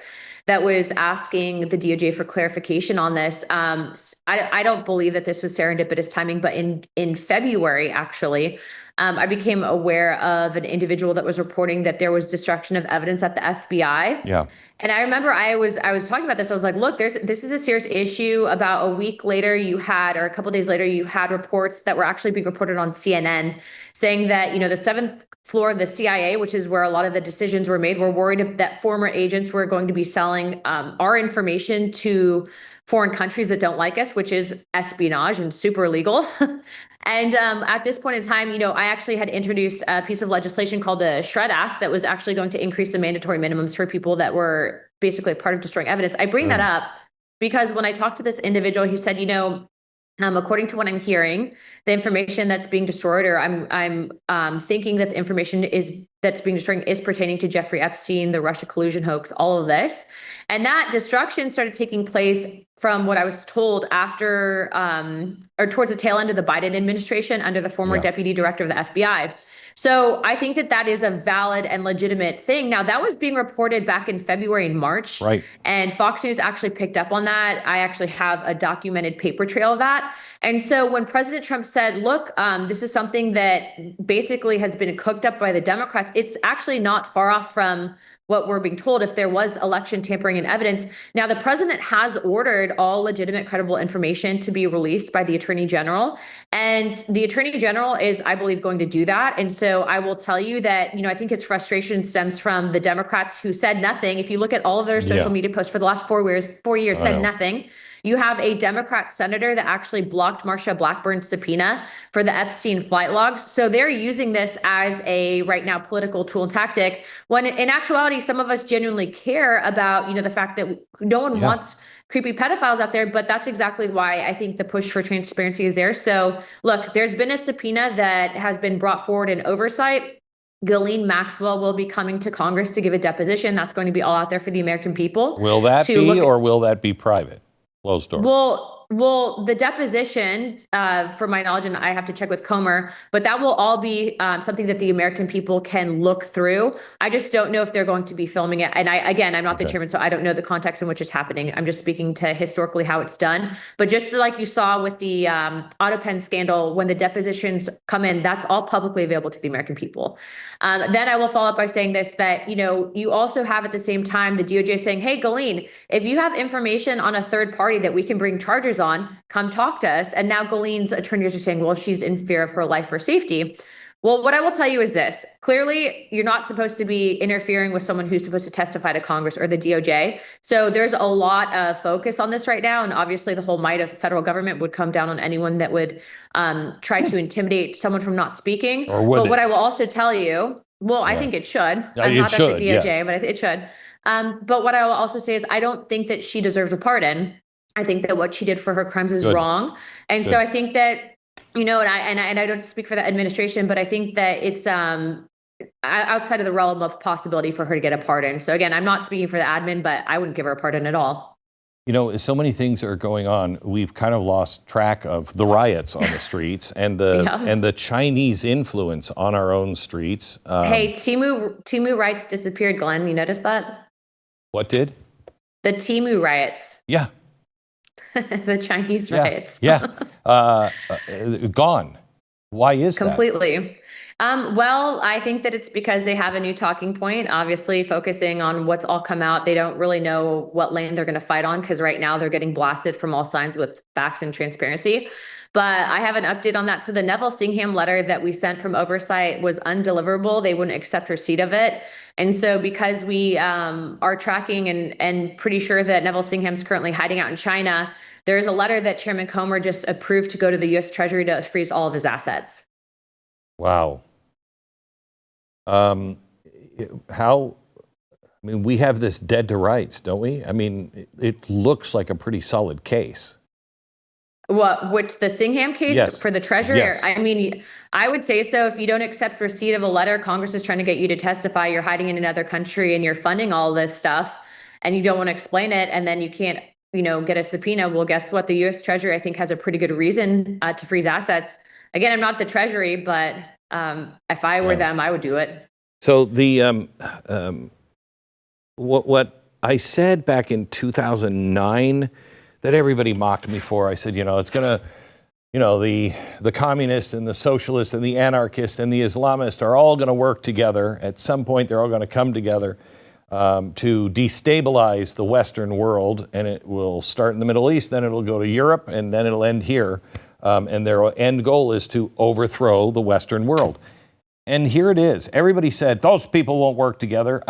that was asking the DOJ for clarification on this. I don't believe that this was serendipitous timing, but in February, actually, I became aware of an individual that was reporting that there was destruction of evidence at the FBI. Yeah. And I remember I was talking about this. I was like, look, this is a serious issue. About a week later, or a couple of days later, you had reports that were actually being reported on CNN saying that, the 7th floor of the CIA, which is where a lot of the decisions were made, were worried that former agents were going to be selling our information to foreign countries that don't like us, which is espionage and super illegal. And at this point in time, I actually had introduced a piece of legislation called the Shred Act that was actually going to increase the mandatory minimums for people that were basically a part of destroying evidence. I bring that up because when I talked to this individual, he said, according to what I'm hearing, the information that's being destroyed, or I'm thinking that the information is that's being destroyed is pertaining to Jeffrey Epstein, the Russia collusion hoax, all of this. And that destruction started taking place from what I was told after or towards the tail end of the Biden administration under the former deputy director of the FBI. So I think that that is a valid and legitimate thing. Now, that was being reported back in February and March. Right. And Fox News actually picked up on that. I actually have a documented paper trail of that. And so when President Trump said, look, this is something that basically has been cooked up by the Democrats, it's actually not far off from what we're being told if there was election tampering and evidence. Now, the president has ordered all legitimate, credible information to be released by the attorney general. And the attorney general is, I believe, going to do that. And so I will tell you that, I think his frustration stems from the Democrats who said nothing. If you look at all of their social media posts for the last 4 years, said nothing. You have a Democrat senator that actually blocked Marsha Blackburn's subpoena for the Epstein flight logs. So they're using this as a right now political tool and tactic, when in actuality, some of us genuinely care about, the fact that no one wants creepy pedophiles out there. But that's exactly why I think the push for transparency is there. So look, there's been a subpoena that has been brought forward in oversight. Ghislaine Maxwell will be coming to Congress to give a deposition. That's going to be all out there for the American people. Will that be, or will that be private? Closed door. Well, the deposition, for my knowledge, and I have to check with Comer, but that will all be something that the American people can look through. I just don't know if they're going to be filming it. And I'm not the chairman, so I don't know the context in which it's happening. I'm just speaking to historically how it's done. But just like you saw with the AutoPen scandal, when the depositions come in, that's all publicly available to the American people. Then I will follow up by saying this, that, you also have at the same time the DOJ saying, hey, Ghislaine, if you have information on a third party that we can bring charges on, come talk to us. And now Ghislaine's attorneys are saying, well, she's in fear of her life or safety. Well, what I will tell you is this. Clearly, you're not supposed to be interfering with someone who's supposed to testify to Congress or the DOJ. So there's a lot of focus on this right now. And obviously, the whole might of the federal government would come down on anyone that would try to intimidate someone from not speaking. But what I will also tell you, I think it should. I'm not at the DOJ, but it should. But what I will also say is I don't think that she deserves a pardon. I think that what she did for her crimes is wrong. And so I think that, and I don't speak for the administration, but I think that it's outside of the realm of possibility for her to get a pardon. So again, I'm not speaking for the admin, but I wouldn't give her a pardon at all. So many things are going on. We've kind of lost track of the riots on the streets and the Chinese influence on our own streets. Hey, Temu riots disappeared, Glenn. You noticed that? What did? The Temu riots. Yeah. The Chinese riots. Gone. Why is that? Completely. Well, I think that it's because they have a new talking point, obviously focusing on what's all come out. They don't really know what lane they're going to fight on because right now they're getting blasted from all sides with facts and transparency. But I have an update on that. So the Neville Singham letter that we sent from oversight was undeliverable. They wouldn't accept receipt of it. And so because we are tracking and pretty sure that Neville Singham's currently hiding out in China, there's a letter that Chairman Comer just approved to go to the U.S. Treasury to freeze all of his assets. Wow. We have this dead to rights, don't we? It looks like a pretty solid case. Which the Singham case for the Treasury? Yes. I would say so. If you don't accept receipt of a letter, Congress is trying to get you to testify, you're hiding in another country and you're funding all this stuff and you don't want to explain it, and then you can't, get a subpoena. Well, guess what? The U.S. Treasury, I think, has a pretty good reason to freeze assets. Again, I'm not the Treasury, but if I were them, I would do it. So the what I said back in 2009 that everybody mocked me for, I said, it's going to, the communists and the socialists and the anarchists and the Islamists are all going to work together. At some point, they're all going to come together to destabilize the Western world, and it will start in the Middle East, then it'll go to Europe, and then it'll end here. And their end goal is to overthrow the Western world. And here it is. Everybody said, those people won't work together.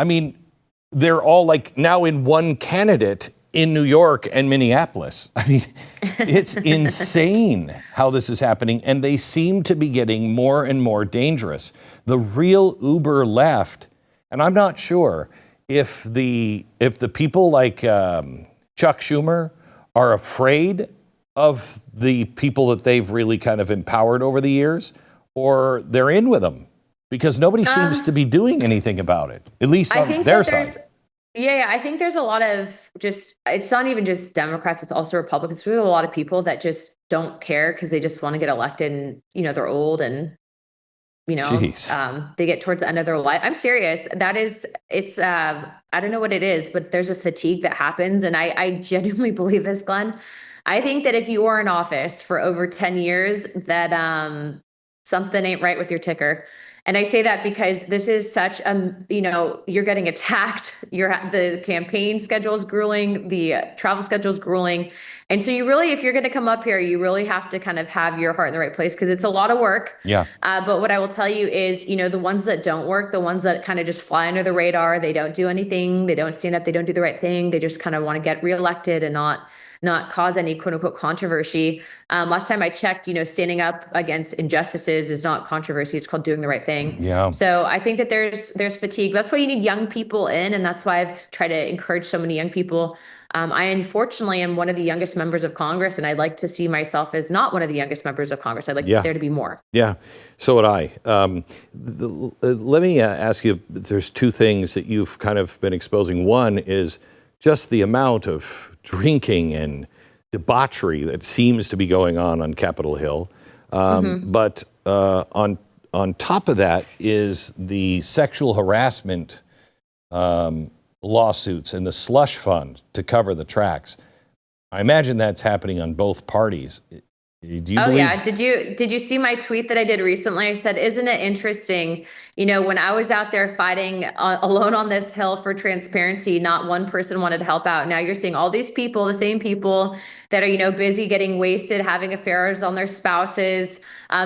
They're all now in one candidate in New York and Minneapolis. It's insane how this is happening. And they seem to be getting more and more dangerous. The real uber left, and I'm not sure if the people like Chuck Schumer are afraid of the people that they've really kind of empowered over the years, or they're in with them. Because nobody seems to be doing anything about it, at least on their side. Yeah, I think there's a lot of it's not even just Democrats, it's also Republicans. There's a lot of people that just don't care because they just want to get elected and, they're old and, they get towards the end of their life. I'm serious. I don't know what it is, but there's a fatigue that happens. And I genuinely believe this, Glenn. I think that if you are in office for over 10 years, that something ain't right with your ticker. And I say that because this is such you're getting attacked. The campaign schedule is grueling. The travel schedule is grueling. And so if you're going to come up here, you really have to kind of have your heart in the right place because it's a lot of work. Yeah. But what I will tell you is, the ones that don't work, the ones that kind of just fly under the radar, they don't do anything. They don't stand up. They don't do the right thing. They just kind of want to get reelected and not cause any quote unquote controversy. Last time I checked, standing up against injustices is not controversy. It's called doing the right thing. Yeah. So I think that there's fatigue. That's why you need young people in. And that's why I've tried to encourage so many young people. I unfortunately am one of the youngest members of Congress, and I'd like to see myself as not one of the youngest members of Congress. I'd like there to be more. Yeah, so would I. Let me ask you, there's two things that you've kind of been exposing. One is just the amount of drinking and debauchery that seems to be going on Capitol Hill. But on top of that is the sexual harassment lawsuits and the slush fund to cover the tracks. I imagine that's happening on both parties. Do you believe? Yeah. Did you see my tweet that I did recently? I said, isn't it interesting? When I was out there fighting alone on this hill for transparency, not one person wanted to help out. Now you're seeing all these people, the same people that are, busy getting wasted, having affairs on their spouses,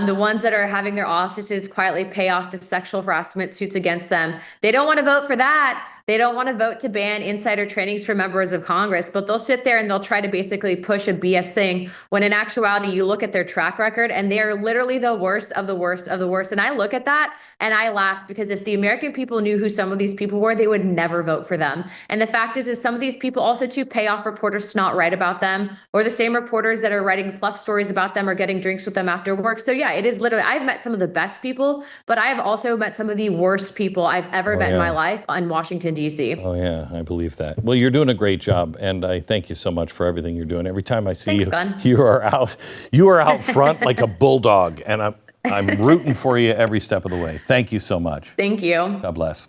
the ones that are having their offices quietly pay off the sexual harassment suits against them. They don't want to vote for that. They don't want to vote to ban insider trainings for members of Congress, but they'll sit there and they'll try to basically push a BS thing when in actuality, you look at their track record and they are literally the worst of the worst of the worst. And I look at that and I laugh because if the American people knew who some of these people were, they would never vote for them. And the fact is some of these people also to pay off reporters to not write about them, or the same reporters that are writing fluff stories about them or getting drinks with them after work. So yeah, it is literally, I've met some of the best people, but I have also met some of the worst people I've ever met in my life in Washington, D.C. Oh, yeah, I believe that. Well, you're doing a great job, and I thank you so much for everything you're doing. Every time I see you, Glenn. you are out front like a bulldog, and I'm rooting for you every step of the way. Thank you so much. Thank you. God bless.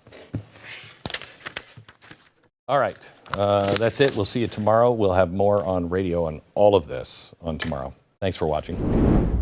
All right, that's it. We'll see you tomorrow. We'll have more on radio on all of this on tomorrow. Thanks for watching.